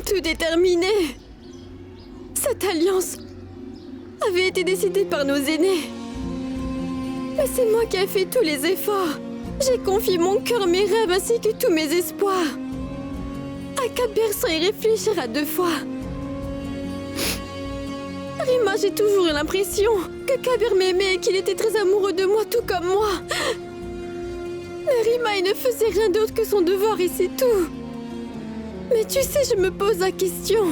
Tout est terminé. Cette alliance avait été décidée par nos aînés. Mais c'est moi qui ai fait tous les efforts. J'ai confié mon cœur, mes rêves ainsi que tous mes espoirs à Kabir sans y réfléchir à deux fois. Rima, j'ai toujours eu l'impression que Kabir m'aimait et qu'il était très amoureux de moi, tout comme moi. Mais Rima, il ne faisait rien d'autre que son devoir et c'est tout. Mais tu sais, je me pose la question.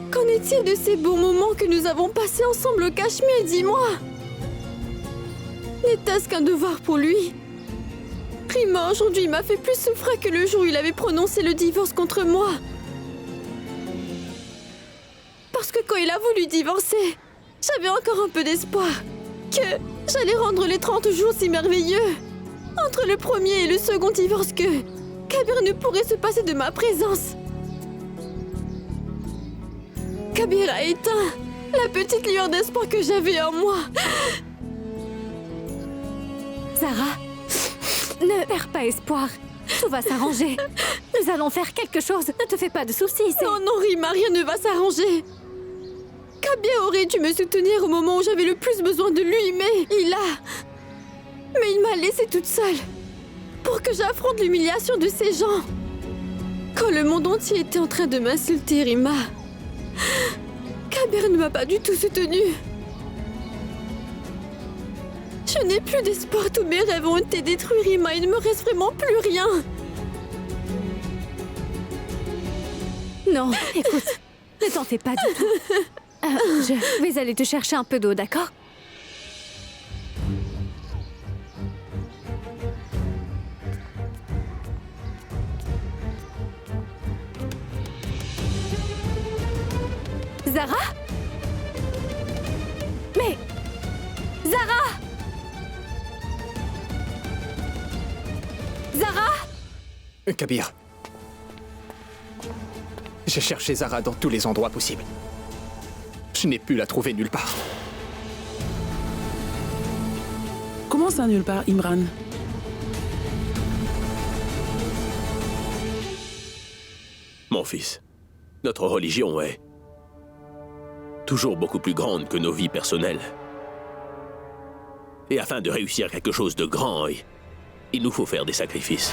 Qu'en est-il de ces beaux moments que nous avons passés ensemble au Cachemire, dis-moi? N'était-ce qu'un devoir pour lui? Rima, aujourd'hui, m'a fait plus souffrir que le jour où il avait prononcé le divorce contre moi. Parce que quand il a voulu divorcer, j'avais encore un peu d'espoir que j'allais rendre les 30 jours si merveilleux. Entre le premier et le second divorce que Kabir ne pourrait se passer de ma présence. Kabir a éteint la petite lueur d'espoir que j'avais en moi. Zara, ne perds pas espoir. Tout va s'arranger. Nous allons faire quelque chose. Ne te fais pas de soucis. Non, non, Rima, rien ne va s'arranger. Kabir aurait dû me soutenir au moment où j'avais le plus besoin de lui, mais il m'a laissée toute seule pour que j'affronte l'humiliation de ces gens. Quand le monde entier était en train de m'insulter, Rima, Kabir ne m'a pas du tout soutenue. Je n'ai plus d'espoir, tous mes rêves ont été détruits, Rima, il ne me reste vraiment plus rien. Non, écoute, ne t'en fais pas du tout. Je vais aller te chercher un peu d'eau, d'accord? Zara? Mais... Zara? Zara? Kabir. J'ai cherché Zara dans tous les endroits possibles. Je n'ai pu la trouver nulle part. Comment ça nulle part, Imran? Mon fils, notre religion est toujours beaucoup plus grande que nos vies personnelles. Et afin de réussir quelque chose de grand, il nous faut faire des sacrifices.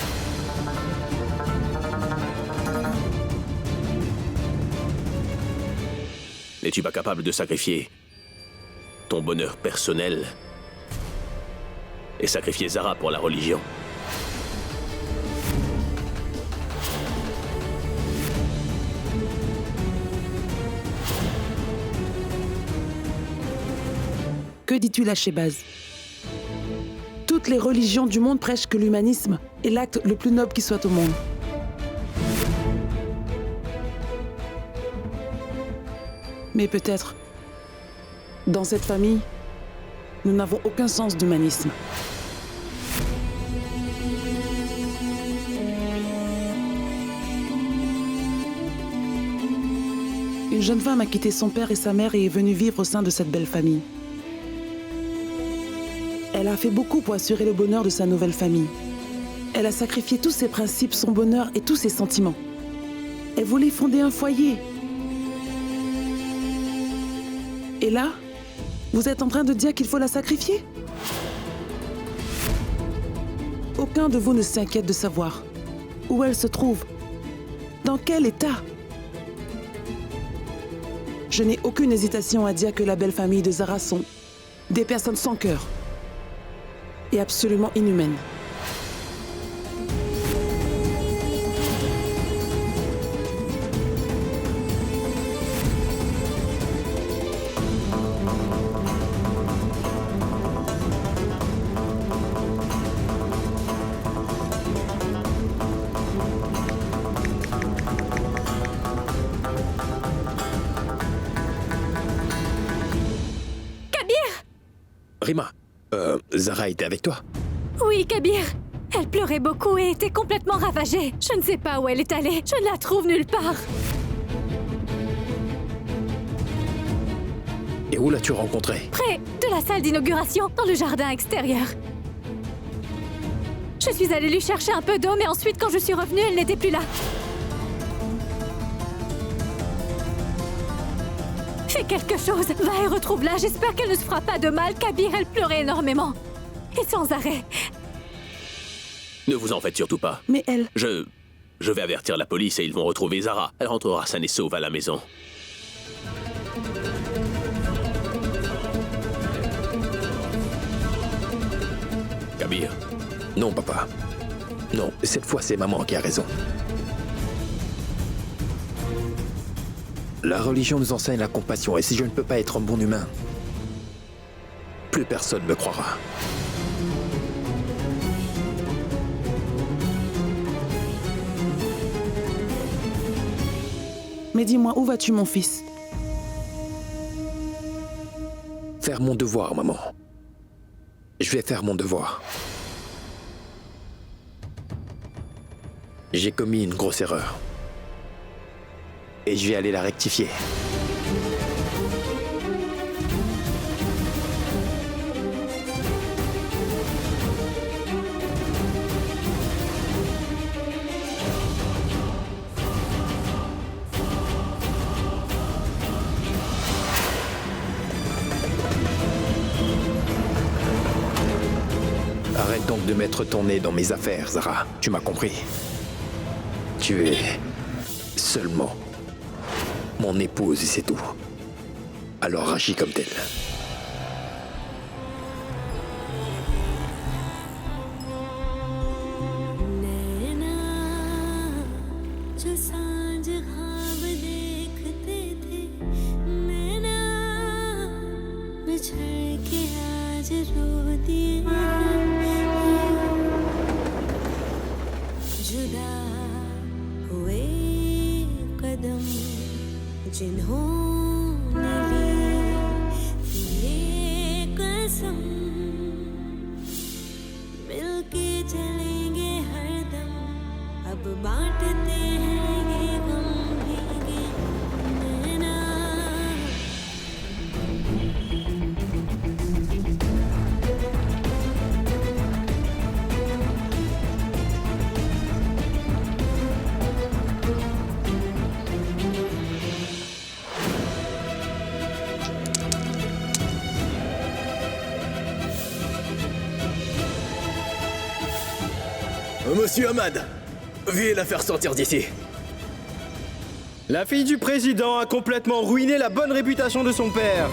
N'es-tu pas capable de sacrifier ton bonheur personnel et sacrifier Zara pour la religion? Que dis-tu là, Shehbaz? Toutes les religions du monde prêchent que l'humanisme est l'acte le plus noble qui soit au monde. Mais peut-être, dans cette famille, nous n'avons aucun sens d'humanisme. Une jeune femme a quitté son père et sa mère et est venue vivre au sein de cette belle famille. Elle a fait beaucoup pour assurer le bonheur de sa nouvelle famille. Elle a sacrifié tous ses principes, son bonheur et tous ses sentiments. Elle voulait fonder un foyer. Et là, vous êtes en train de dire qu'il faut la sacrifier? Aucun de vous ne s'inquiète de savoir où elle se trouve, dans quel état. Je n'ai aucune hésitation à dire que la belle famille de Zara sont des personnes sans cœur et absolument inhumaines. Rima, Zara était avec toi? Oui, Kabir. Elle pleurait beaucoup et était complètement ravagée. Je ne sais pas où elle est allée. Je ne la trouve nulle part. Et où l'as-tu rencontrée? Près de la salle d'inauguration, dans le jardin extérieur. Je suis allée lui chercher un peu d'eau, mais ensuite, quand je suis revenue, elle n'était plus là. quelque chose. Va et retrouve-la. J'espère qu'elle ne se fera pas de mal. Kabir, elle pleurait énormément. Et sans arrêt. Ne vous en faites surtout pas. Mais elle... Je vais avertir la police et ils vont retrouver Zara. Elle rentrera saine et sauve à la maison. Kabir. Non, papa. Non, cette fois, c'est maman qui a raison. La religion nous enseigne la compassion, et si je ne peux pas être un bon humain, plus personne me croira. Mais dis-moi, où vas-tu, mon fils? Faire mon devoir, maman. Je vais faire mon devoir. J'ai commis une grosse erreur. Et je vais aller la rectifier. Arrête donc de mettre ton nez dans mes affaires, Zara. Tu m'as compris. Tu es seulement mon épouse et c'est tout. Alors agis comme telle. जिन्होंने ली ये कसम मिलके चलेंगे हरदम अब बांटते हैं ये गम भीगे नैना Monsieur Ahmad, veuillez la faire sortir d'ici. La fille du président a complètement ruiné la bonne réputation de son père.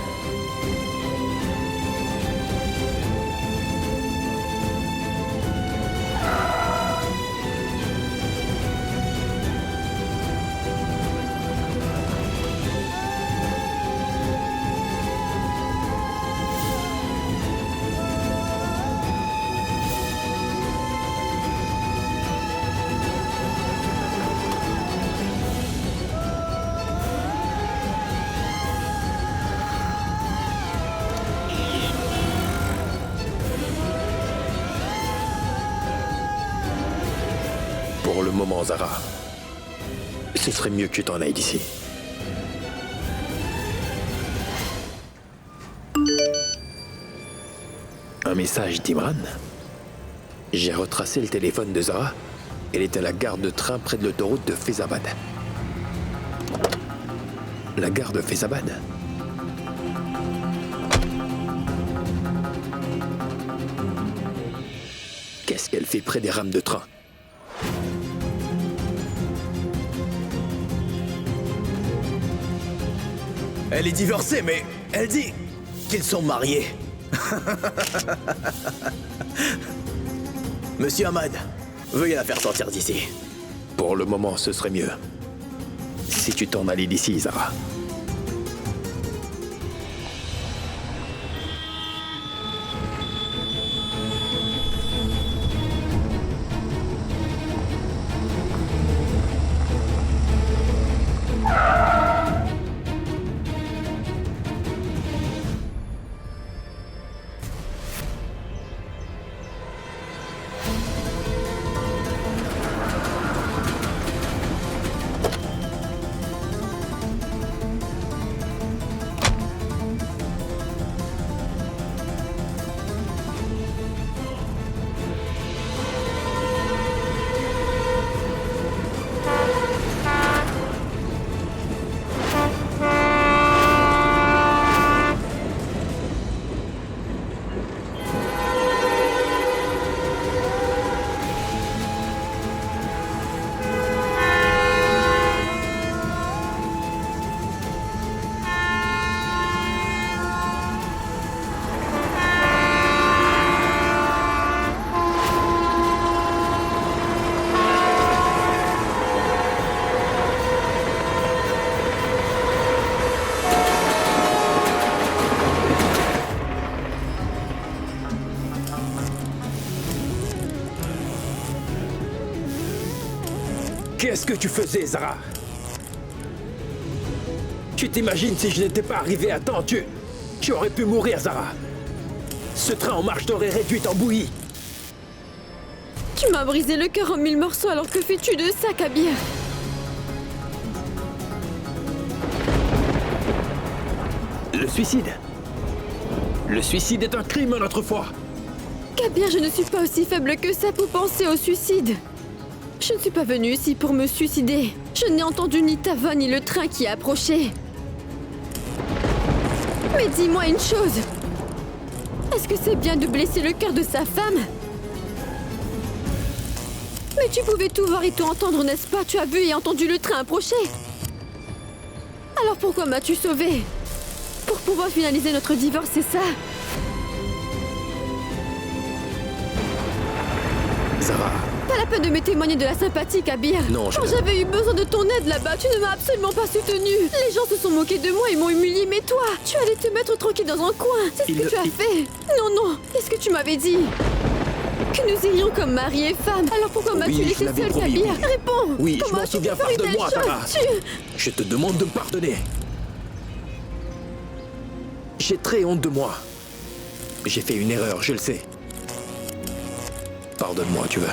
Pour le moment, Zara, ce serait mieux que tu t'en ailles d'ici. Un message d'Imran. J'ai retracé le téléphone de Zara. Elle est à la gare de train près de l'autoroute de Faizabad. La gare de Faizabad? Qu'est-ce qu'elle fait près des rames de train? Elle est divorcée, mais elle dit qu'ils sont mariés. Monsieur Ahmad, veuillez la faire sortir d'ici. Pour le moment, ce serait mieux. Si tu t'en allais d'ici, Zara. Qu'est-ce que tu faisais, Zara? Tu t'imagines si je n'étais pas arrivé à temps, tu aurais pu mourir, Zara. Ce train en marche t'aurait réduite en bouillie. Tu m'as brisé le cœur en 1000 morceaux, alors que fais-tu de ça, Kabir? Le suicide. Le suicide est un crime à notre foi. Kabir, je ne suis pas aussi faible que ça pour penser au suicide. Je ne suis pas venue ici pour me suicider. Je n'ai entendu ni ta voix ni le train qui a approché. Mais dis-moi une chose. Est-ce que c'est bien de blesser le cœur de sa femme? Mais tu pouvais tout voir et tout entendre, n'est-ce pas? Tu as vu et entendu le train approcher. Alors pourquoi m'as-tu sauvée? Pour pouvoir finaliser notre divorce, c'est ça? Zara. Pas la peine de me témoigner de la sympathie, Kabir. Non, Quand j'avais eu besoin de ton aide là-bas, tu ne m'as absolument pas soutenue. Les gens se sont moqués de moi et m'ont humiliée, mais toi, tu allais te mettre tranquille dans un coin. C'est ce que tu as fait. Non, non, qu'est-ce que tu m'avais dit? Que nous irions comme mari et femme. Alors pourquoi m'as-tu Oui, je laissé l'avais seule, promis, Kabir? oui. Réponds. Oui, je Comment m'en as-tu souviens, pu faire une telle pardonne-moi, chose? Zara. Je te demande de me pardonner. J'ai très honte de moi. J'ai fait une erreur, je le sais. Pardonne-moi, tu veux.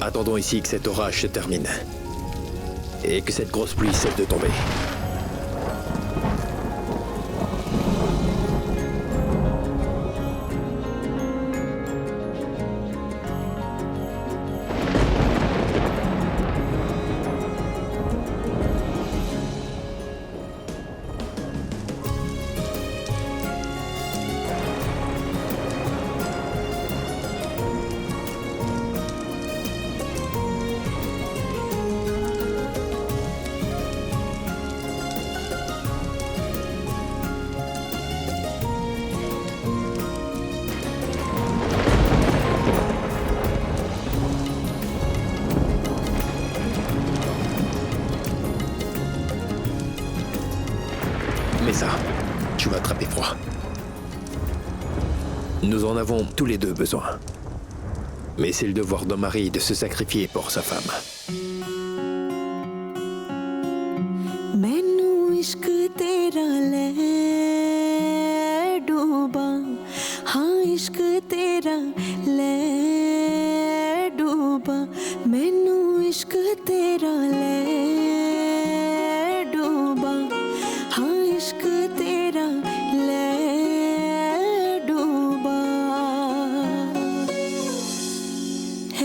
Attendons ici que cet orage se termine. Et que cette grosse pluie cesse de tomber. Mais ça, tu vas attraper froid. Nous en avons tous les deux besoin. Mais c'est le devoir d'un mari de se sacrifier pour sa femme. मैनू इश्क तेरा ले डूबा हाँ इश्क तेरा ले डूबा मैनू इश्क तेरा ले डूबा हाँ इश्क तेरा ले डूबा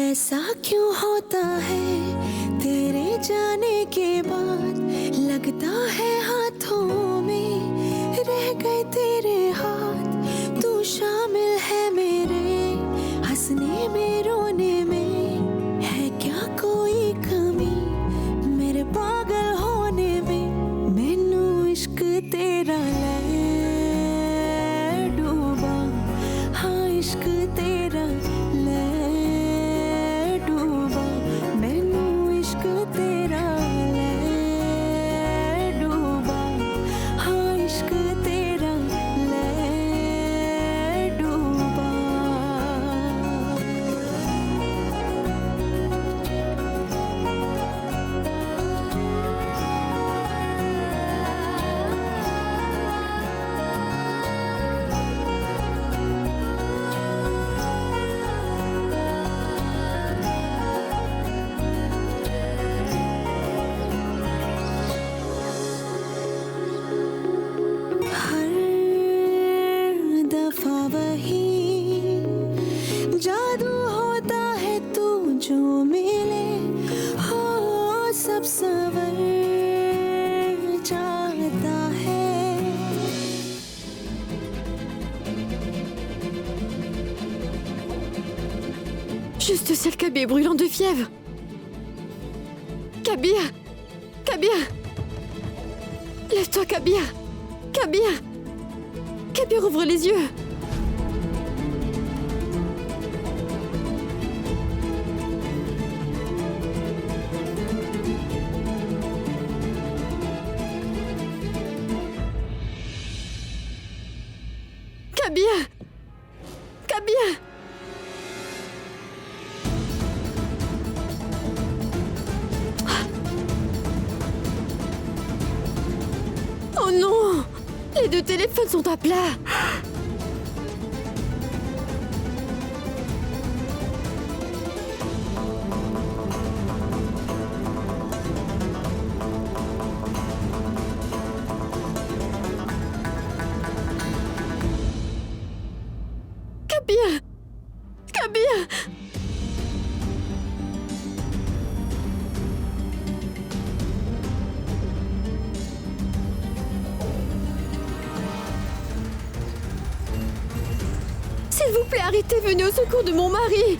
ऐसा क्यों होता है तेरे जाने के बाद लगता है हाथों में रह गए तेरे हाथ तू शामिल है मेरे हंसने में रोने में है क्या कोई कमी मेरे पागल होने में मैनू इश्क तेरा ले डूबा हाँ इश्क तेरा ले डूबा मैनू इश्क तेरा ले डूबा हाँ इश्क तेरा ले डूबा हर दफा वही जादू होता है तू जो मिले हो सब सवर जाता है Juste ciel Kabir brûlant de fièvre. Kabir! Kabir! Lève-toi, Kabir! Kabir! Kabir, ouvre les yeux! Kabir! Kabir! Oh non! Les deux téléphones sont à plat! Kabir! Kabir! S'il vous plaît, arrêtez, venez au secours de mon mari!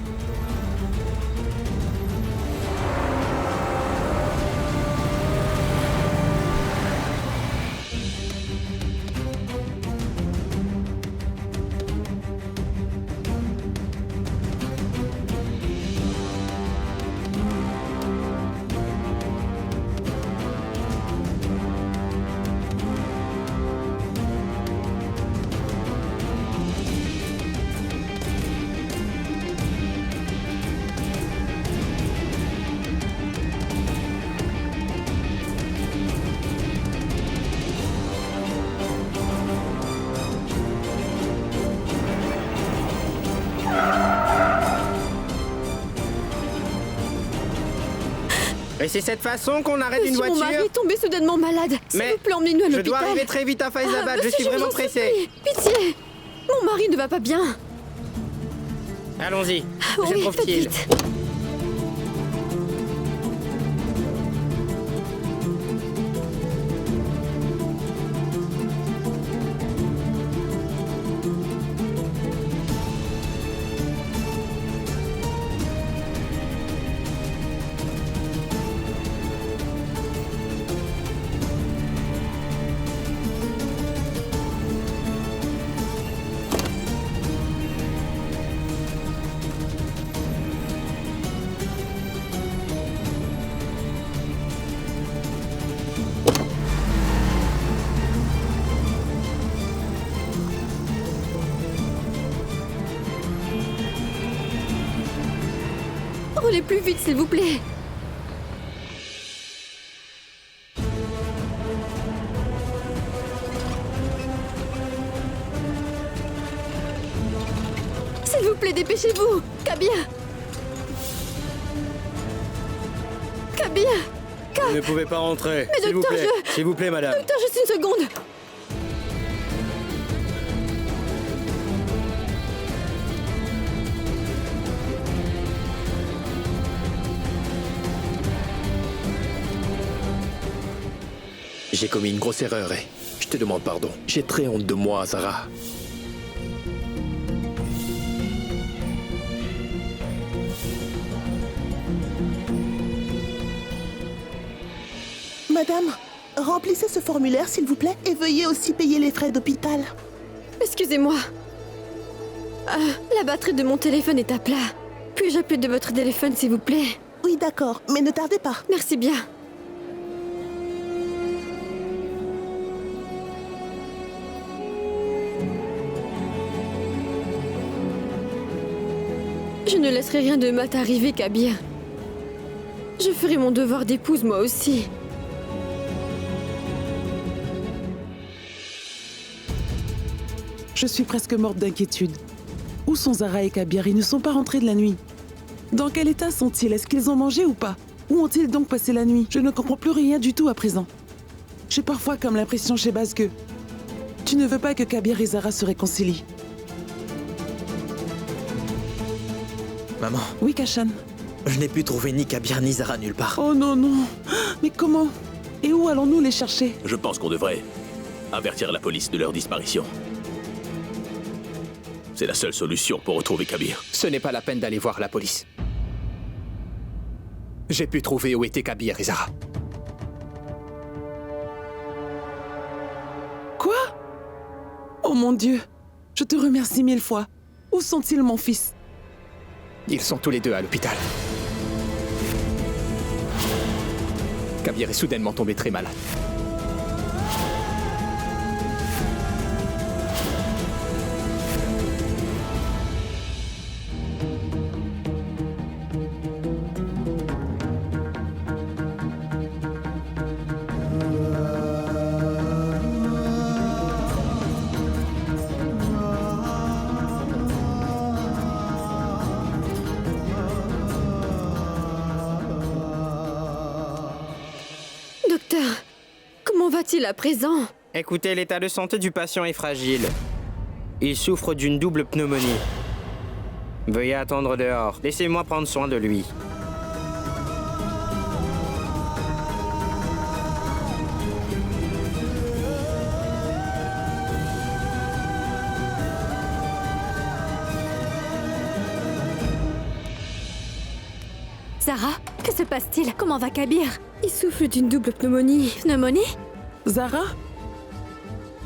Et c'est cette façon qu'on arrête une Monsieur, mon voiture? mari est tombé soudainement malade. S'il Mais vous plaît, emmenez-nous à Je l'hôpital. dois arriver très vite à Faizabad, je monsieur, suis vous vraiment en pressé. supplie. Pitié! Mon mari ne va pas bien. Allons-y, je Oui, faites profite. vite. Roulez plus vite, s'il vous plaît. S'il vous plaît, dépêchez-vous. Kabir! Kabir! Vous ne pouvez pas rentrer, Mais s'il vous docteur, plaît. S'il vous plaît, madame. Docteur, juste une seconde. J'ai commis une grosse erreur et je te demande pardon. J'ai très honte de moi, Zara. Madame, remplissez ce formulaire s'il vous plaît et veuillez aussi payer les frais d'hôpital. Excusez-moi. La batterie de mon téléphone est à plat. Puis-je appeler de votre téléphone, s'il vous plaît? Oui, d'accord, mais ne tardez pas. Merci bien. Je ne laisserai rien de mal t'arriver, Kabir. Je ferai mon devoir d'épouse, moi aussi. Je suis presque morte d'inquiétude. Où sont Zara et Kabir? Ils ne sont pas rentrés de la nuit. Dans quel état sont-ils? Est-ce qu'ils ont mangé ou pas? Où ont-ils donc passé la nuit? Je ne comprends plus rien du tout à présent. J'ai parfois comme l'impression, Shehbaz, que tu ne veux pas que Kabir et Zara se réconcilient. Maman, Oui, Kashan? je n'ai pu trouver ni Kabir ni Zara nulle part. Oh non, non. Mais comment? Et où allons-nous les chercher? Je pense qu'on devrait avertir la police de leur disparition. C'est la seule solution pour retrouver Kabir. Ce n'est pas la peine d'aller voir la police. J'ai pu trouver où étaient Kabir et Zara. Quoi? Oh mon Dieu. Je te remercie 1000 fois. Où sont-ils, mon fils? Ils sont tous les deux à l'hôpital. Kabir est soudainement tombé très malade. semble-t-il à présent? Écoutez, l'état de santé du patient est fragile. Il souffre d'une double pneumonie. Veuillez attendre dehors. Laissez-moi prendre soin de lui. Zara, que se passe-t-il? Comment va Kabir? Il souffre d'une double pneumonie. Pneumonie? Zara?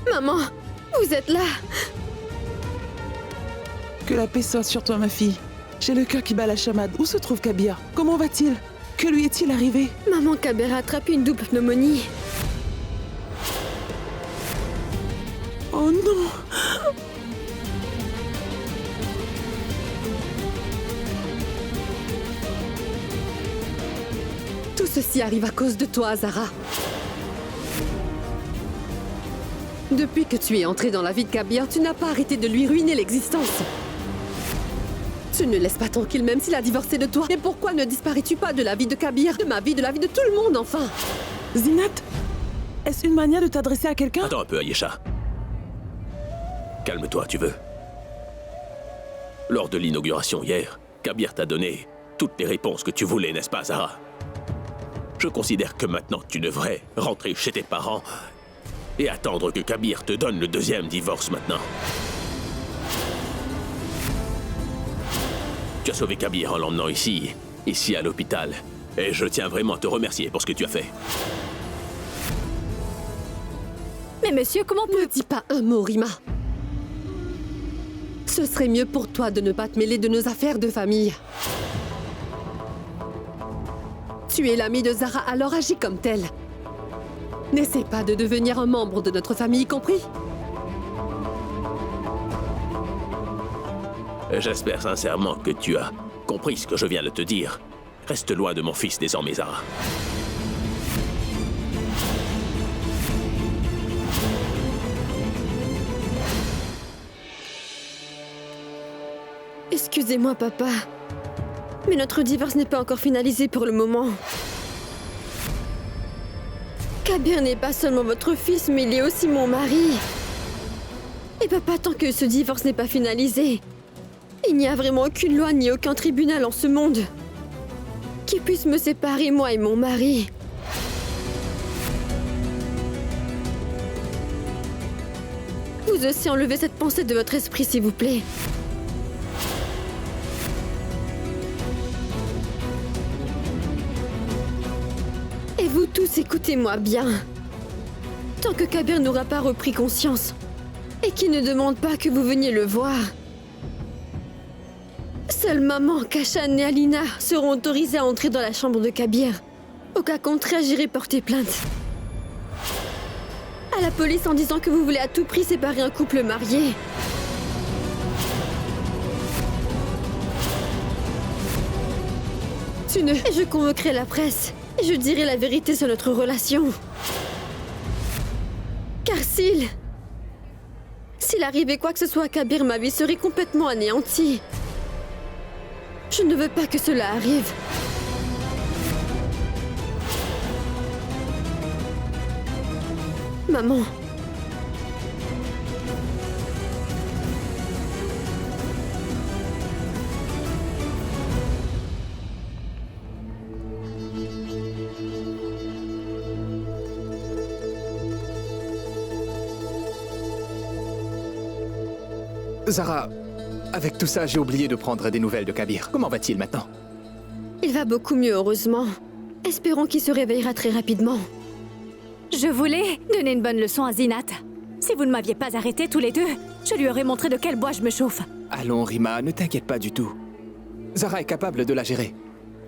Maman, vous êtes là? Que la paix soit sur toi, ma fille. J'ai le cœur qui bat la chamade. Où se trouve Kabir? Comment va-t-il? Que lui est-il arrivé? Maman, Kabir a attrapé une double pneumonie. Oh non! Tout ceci arrive à cause de toi, Zara. Depuis que tu es entrée dans la vie de Kabir, tu n'as pas arrêté de lui ruiner l'existence. Tu ne laisses pas tranquille même s'il a divorcé de toi. Mais pourquoi ne disparais-tu pas de la vie de Kabir, de ma vie, de la vie de tout le monde, enfin? Zinat, est-ce une manière de t'adresser à quelqu'un? Attends un peu, Ayesha. Calme-toi, tu veux. Lors de l'inauguration hier, Kabir t'a donné toutes les réponses que tu voulais, n'est-ce pas, Zara? Je considère que maintenant tu devrais rentrer chez tes parents et attendre que Kabir te donne le deuxième divorce maintenant. Tu as sauvé Kabir en l'emmenant ici à l'hôpital. Et je tiens vraiment à te remercier pour ce que tu as fait. Mais monsieur, comment Ne dis pas un mot, Rima. Ce serait mieux pour toi de ne pas te mêler de nos affaires de famille. Tu es l'ami de Zara, alors agis comme tel. N'essaie pas de devenir un membre de notre famille, compris? J'espère sincèrement que tu as compris ce que je viens de te dire. Reste loin de mon fils désormais, Zara. Excusez-moi, papa. Mais notre divorce n'est pas encore finalisé pour le moment. Kabir n'est pas seulement votre fils, mais il est aussi mon mari. Et papa, tant que ce divorce n'est pas finalisé, il n'y a vraiment aucune loi ni aucun tribunal en ce monde qui puisse me séparer, moi et mon mari. Vous aussi enlevez cette pensée de votre esprit, s'il vous plaît. Et vous tous, écoutez-moi bien. Tant que Kabir n'aura pas repris conscience et qu'il ne demande pas que vous veniez le voir, seules maman, Kashan et Alina seront autorisées à entrer dans la chambre de Kabir. Au cas contraire, j'irai porter plainte à la police en disant que vous voulez à tout prix séparer un couple marié. Et je convoquerai la presse et je dirai la vérité sur notre relation. Car s'il arrivait quoi que ce soit à Kabir, ma vie serait complètement anéantie. Je ne veux pas que cela arrive. Maman. Zara, avec tout ça, j'ai oublié de prendre des nouvelles de Kabir. Comment va-t-il maintenant? Il va beaucoup mieux, heureusement. Espérons qu'il se réveillera très rapidement. Je voulais donner une bonne leçon à Zinat. Si vous ne m'aviez pas arrêtés tous les deux, je lui aurais montré de quel bois je me chauffe. Allons, Rima, ne t'inquiète pas du tout. Zara est capable de la gérer.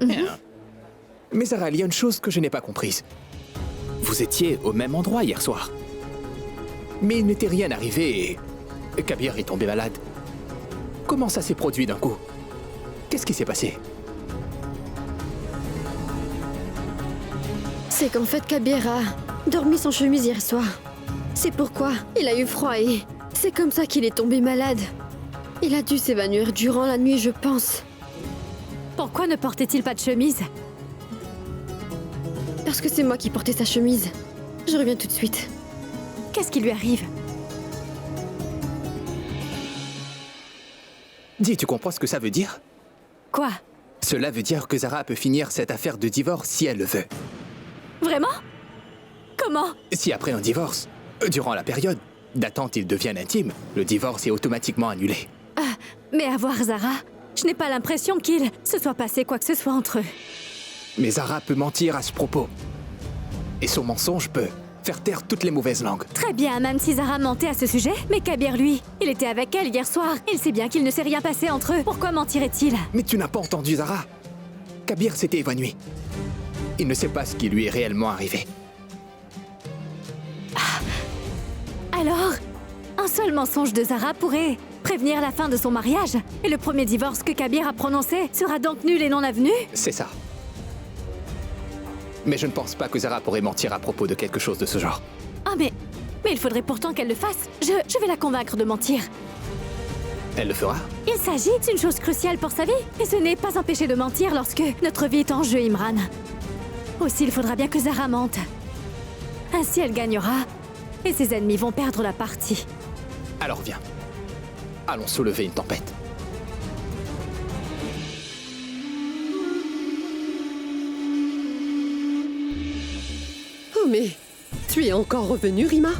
Mais Zara, il y a une chose que je n'ai pas comprise. Vous étiez au même endroit hier soir. Mais il n'était rien arrivé et Kabir est tombé malade. Comment ça s'est produit d'un coup? Qu'est-ce qui s'est passé? C'est qu'en fait, Kabir a dormi sans chemise hier soir. C'est pourquoi il a eu froid et c'est comme ça qu'il est tombé malade. Il a dû s'évanouir durant la nuit, je pense. Pourquoi ne portait-il pas de chemise? Parce que c'est moi qui portais sa chemise. Je reviens tout de suite. Qu'est-ce qui lui arrive? Dis, tu comprends ce que ça veut dire? Quoi? Cela veut dire que Zara peut finir cette affaire de divorce si elle le veut. Vraiment? Comment? Si après un divorce, durant la période d'attente ils deviennent intimes, le divorce est automatiquement annulé. Mais à voir Zara, je n'ai pas l'impression qu'il se soit passé quoi que ce soit entre eux. Mais Zara peut mentir à ce propos. Et son mensonge peut faire taire toutes les mauvaises langues. Très bien, même si Zara mentait à ce sujet, mais Kabir, lui, il était avec elle hier soir. Il sait bien qu'il ne s'est rien passé entre eux. Pourquoi mentirait-il? Mais tu n'as pas entendu Zara. Kabir s'était évanoui. Il ne sait pas ce qui lui est réellement arrivé. Alors, un seul mensonge de Zara pourrait prévenir la fin de son mariage. Et le premier divorce que Kabir a prononcé sera donc nul et non avenu? C'est ça. Mais je ne pense pas que Zara pourrait mentir à propos de quelque chose de ce genre. Ah mais il faudrait pourtant qu'elle le fasse. Je vais la convaincre de mentir. Elle le fera? Il s'agit d'une chose cruciale pour sa vie. Et ce n'est pas empêché de mentir lorsque notre vie est en jeu, Imran. Aussi, il faudra bien que Zara mente. Ainsi, elle gagnera. Et ses ennemis vont perdre la partie. Alors viens. Allons soulever une tempête. Oh mais... Tu es encore revenu, Rima?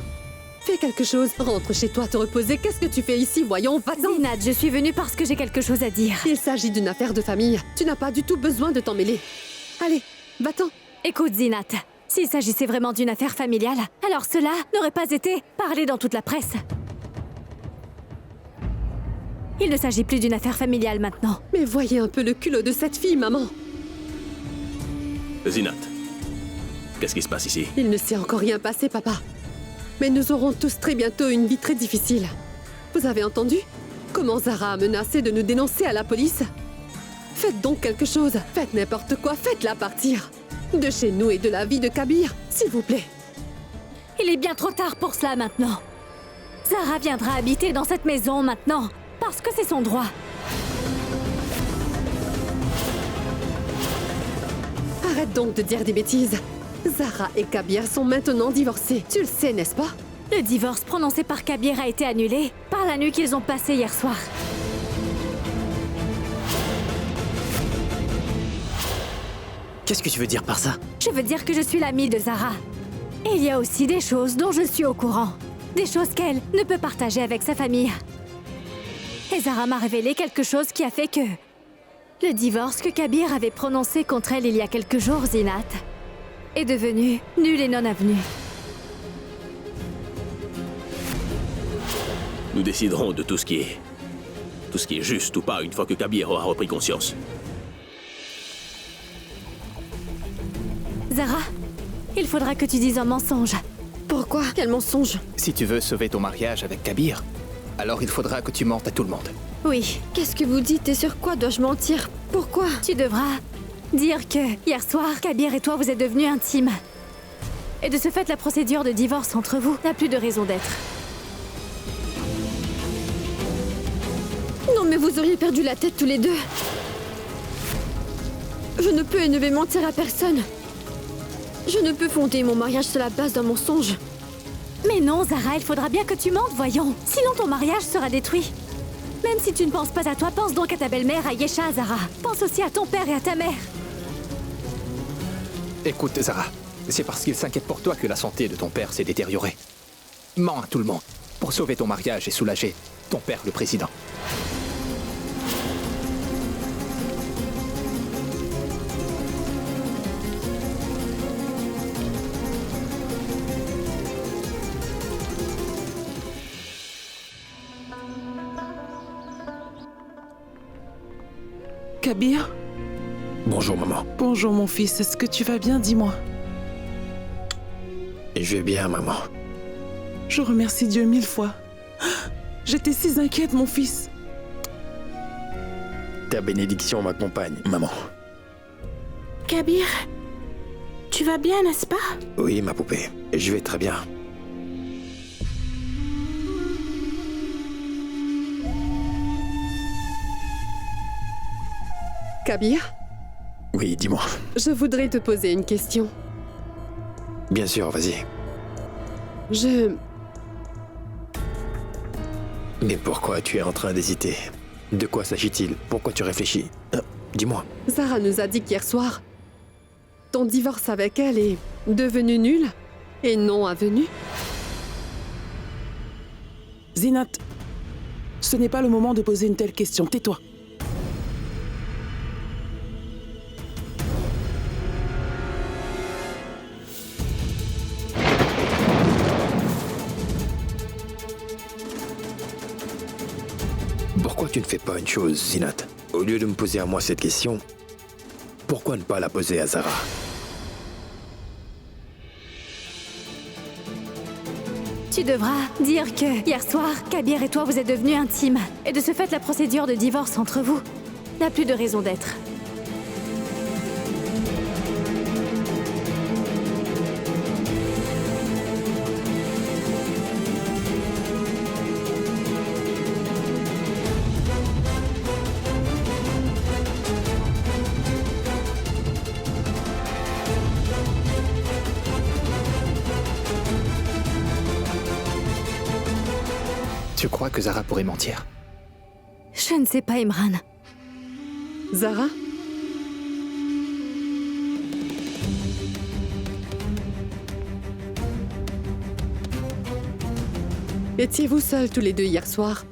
Fais quelque chose, rentre chez toi te reposer. Qu'est-ce que tu fais ici? Voyons, va-t'en. Zinat, je suis venue parce que j'ai quelque chose à dire. Il s'agit d'une affaire de famille. Tu n'as pas du tout besoin de t'en mêler. Allez, va-t'en. Écoute, Zinat, s'il s'agissait vraiment d'une affaire familiale, alors cela n'aurait pas été parlé dans toute la presse. Il ne s'agit plus d'une affaire familiale maintenant. Mais voyez un peu le culot de cette fille, maman. Zinat, qu'est-ce qui se passe ici? Il ne s'est encore rien passé, papa. Mais nous aurons tous très bientôt une vie très difficile. Vous avez entendu? Comment Zara a menacé de nous dénoncer à la police? Faites donc quelque chose. Faites n'importe quoi, faites-la partir. De chez nous et de la vie de Kabir, s'il vous plaît. Il est bien trop tard pour cela maintenant. Zara viendra habiter dans cette maison maintenant, parce que c'est son droit. Arrête donc de dire des bêtises. Zara et Kabir sont maintenant divorcés. Tu le sais, n'est-ce pas? Le divorce prononcé par Kabir a été annulé par la nuit qu'ils ont passée hier soir. Qu'est-ce que tu veux dire par ça? Je veux dire que je suis l'amie de Zara. Et il y a aussi des choses dont je suis au courant. Des choses qu'elle ne peut partager avec sa famille. Et Zara m'a révélé quelque chose qui a fait que... Le divorce que Kabir avait prononcé contre elle il y a quelques jours, Zinat, est devenu nul et non avenu. Nous déciderons de tout ce qui est juste ou pas une fois que Kabir aura repris conscience. Zara, il faudra que tu dises un mensonge. Pourquoi? Quel mensonge? Si tu veux sauver ton mariage avec Kabir, alors il faudra que tu mentes à tout le monde. Oui. Qu'est-ce que vous dites et sur quoi dois-je mentir? Pourquoi? Tu devras dire que hier soir, Kabir et toi vous êtes devenus intimes. Et de ce fait, la procédure de divorce entre vous n'a plus de raison d'être. Non mais vous auriez perdu la tête tous les deux. Je ne peux et ne vais mentir à personne. Je ne peux fonder mon mariage sur la base d'un mensonge. Mais non, Zara, il faudra bien que tu mentes, voyons. Sinon ton mariage sera détruit. Même si tu ne penses pas à toi, pense donc à ta belle-mère, à Yesha, Zara. Pense aussi à ton père et à ta mère. Écoute, Zara, c'est parce qu'il s'inquiète pour toi que la santé de ton père s'est détériorée. Mens à tout le monde pour sauver ton mariage et soulager ton père, le président. Kabir? Bonjour, maman. Bonjour, mon fils. Est-ce que tu vas bien? Dis-moi. Je vais bien, maman. Je remercie Dieu 1000 fois. J'étais si inquiète, mon fils. Ta bénédiction m'accompagne, maman. Kabir, tu vas bien, n'est-ce pas? Oui, ma poupée. Je vais très bien. Kabir, Oui, dis-moi. je voudrais te poser une question. Bien sûr, vas-y. Mais pourquoi tu es en train d'hésiter? De quoi s'agit-il? Pourquoi tu réfléchis? Dis-moi. Zara nous a dit qu'hier soir, ton divorce avec elle est devenu nul et non avenu. Zinat, ce n'est pas le moment de poser une telle question. Tais-toi. Pourquoi tu ne fais pas une chose, Zinat? Au lieu de me poser à moi cette question, pourquoi ne pas la poser à Zara? Tu devras dire que, hier soir, Kabir et toi vous êtes devenus intimes. Et de ce fait, la procédure de divorce entre vous n'a plus de raison d'être. Tu crois que Zara pourrait mentir? Je ne sais pas, Imran. Zara? Étiez-vous seuls tous les deux hier soir?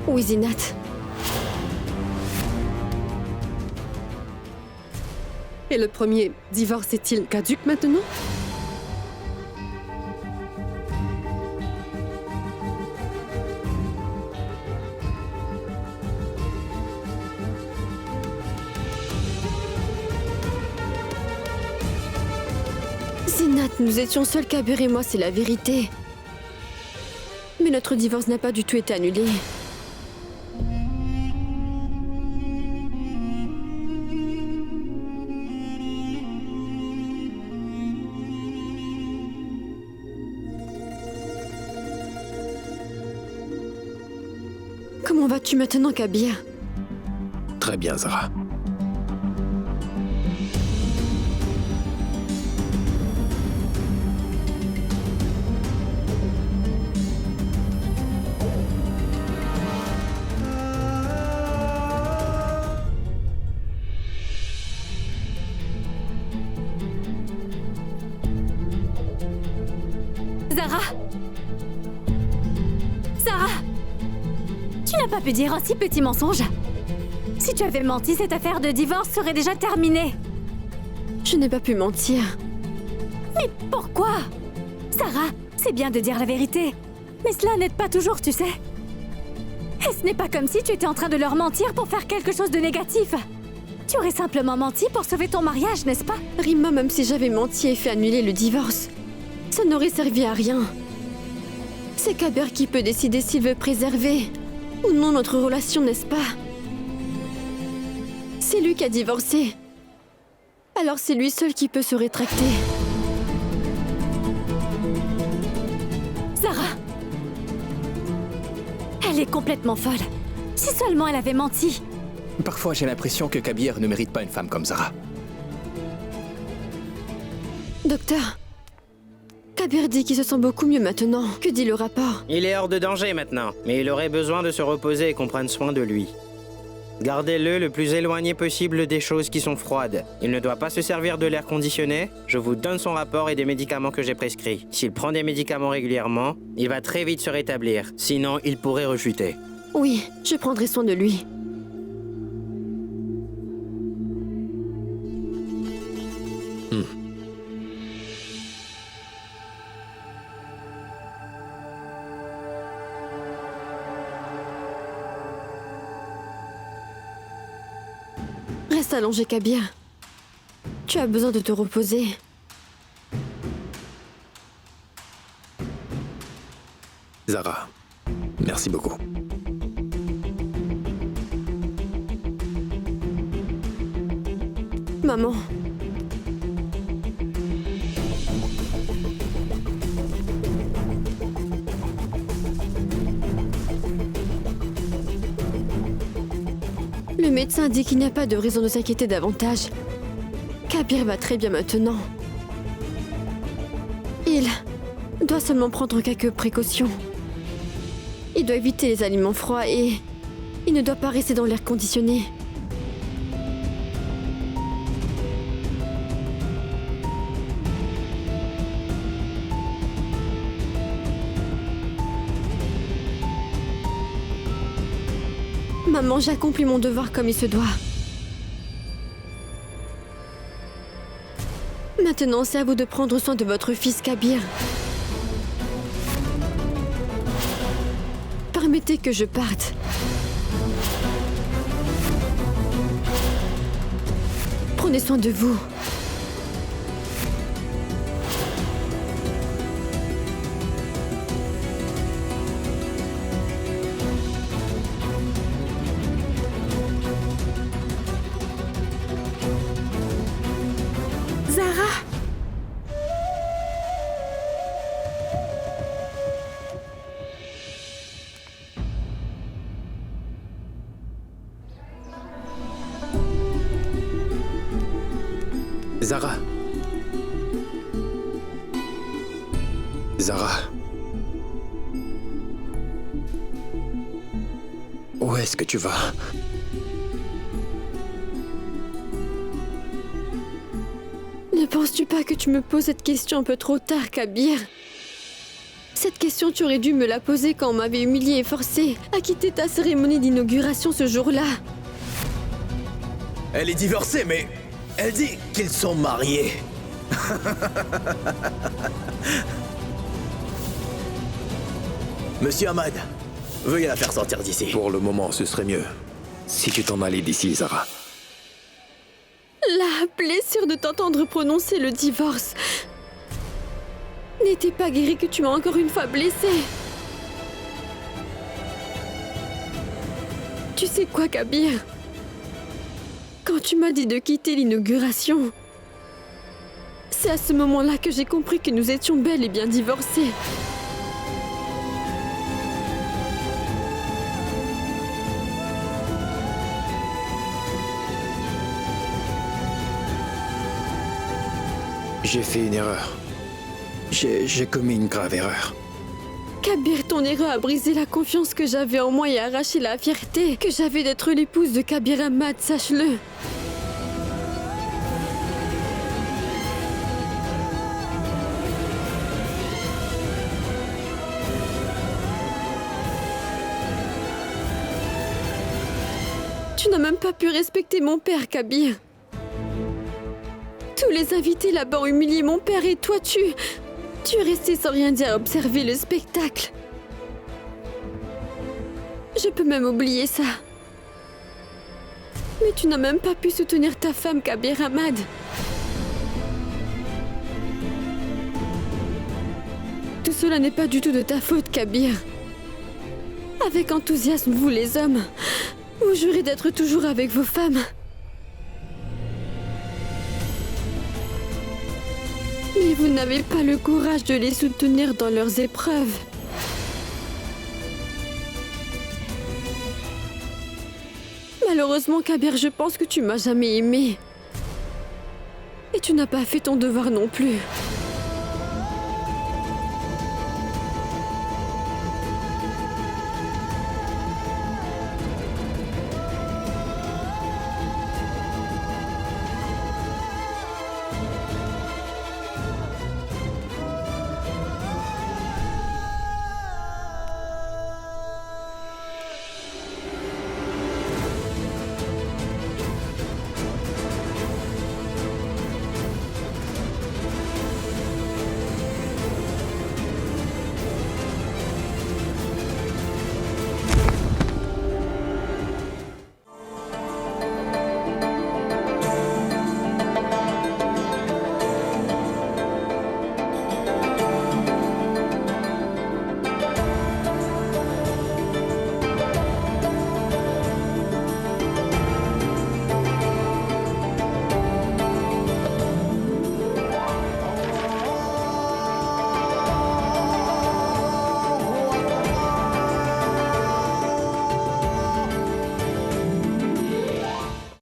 Oui, Zinat. Et le premier divorce est-il caduc maintenant? Zinat, nous étions seuls, Kabir et moi, c'est la vérité. Mais notre divorce n'a pas du tout été annulé. Comment vas-tu maintenant, Kabir? Très bien, Zara. Zara! Zara! Tu n'as pas pu dire un si petit mensonge. Si tu avais menti, cette affaire de divorce serait déjà terminée. Je n'ai pas pu mentir. Mais pourquoi? Zara, c'est bien de dire la vérité. Mais cela n'aide pas toujours, tu sais. Et ce n'est pas comme si tu étais en train de leur mentir pour faire quelque chose de négatif. Tu aurais simplement menti pour sauver ton mariage, n'est-ce pas? Rima, même si j'avais menti et fait annuler le divorce, ça n'aurait servi à rien. C'est Kabir qui peut décider s'il veut préserver ou non notre relation, n'est-ce pas? C'est lui qui a divorcé. Alors c'est lui seul qui peut se rétracter. Zara! Elle est complètement folle. Si seulement elle avait menti. Parfois, j'ai l'impression que Kabir ne mérite pas une femme comme Zara. Docteur, Kabir dit qu'il se sent beaucoup mieux maintenant. Que dit le rapport? Il est hors de danger maintenant, mais il aurait besoin de se reposer et qu'on prenne soin de lui. Gardez-le le plus éloigné possible des choses qui sont froides. Il ne doit pas se servir de l'air conditionné. Je vous donne son rapport et des médicaments que j'ai prescrits. S'il prend des médicaments régulièrement, il va très vite se rétablir. Sinon, il pourrait rechuter. Oui, je prendrai soin de lui. Reste allongé, Kabir. Tu as besoin de te reposer. Zara, merci beaucoup. Maman. Le médecin dit qu'il n'y a pas de raison de s'inquiéter davantage. Kabir va très bien maintenant. Il doit seulement prendre quelques précautions. Il doit éviter les aliments froids et il ne doit pas rester dans l'air conditionné. Maman, j'ai accompli mon devoir comme il se doit. Maintenant, c'est à vous de prendre soin de votre fils Kabir. Permettez que je parte. Prenez soin de vous. Zara! Zara. Zara. Où est-ce que tu vas? Ne penses-tu pas que tu me poses cette question un peu trop tard, Kabir? Cette question, tu aurais dû me la poser quand on m'avait humiliée et forcée à quitter ta cérémonie d'inauguration ce jour-là. Elle est divorcée, mais elle dit qu'ils sont mariés. Monsieur Ahmad, veuillez la faire sortir d'ici. Pour le moment, ce serait mieux si tu t'en allais d'ici, Zara. La blessure de t'entendre prononcer le divorce n'était pas guérie que tu m'as encore une fois blessée. Tu sais quoi, Kabir? Quand tu m'as dit de quitter l'inauguration, c'est à ce moment-là que j'ai compris que nous étions bel et bien divorcés. J'ai fait une erreur. J'ai commis une grave erreur. Kabir, ton erreur a brisé la confiance que j'avais en moi et a arraché la fierté que j'avais d'être l'épouse de Kabir Ahmad, sache-le. Tu n'as même pas pu respecter mon père, Kabir. Tous les invités là-bas ont humilié mon père et toi, tu es resté sans rien dire à observer le spectacle. Je peux même oublier ça. Mais tu n'as même pas pu soutenir ta femme, Kabir Ahmad. Tout cela n'est pas du tout de ta faute, Kabir. Avec enthousiasme, vous les hommes, vous jurez d'être toujours avec vos femmes. Mais vous n'avez pas le courage de les soutenir dans leurs épreuves. Malheureusement, Kabir, je pense que tu m'as jamais aimé. Et tu n'as pas fait ton devoir non plus.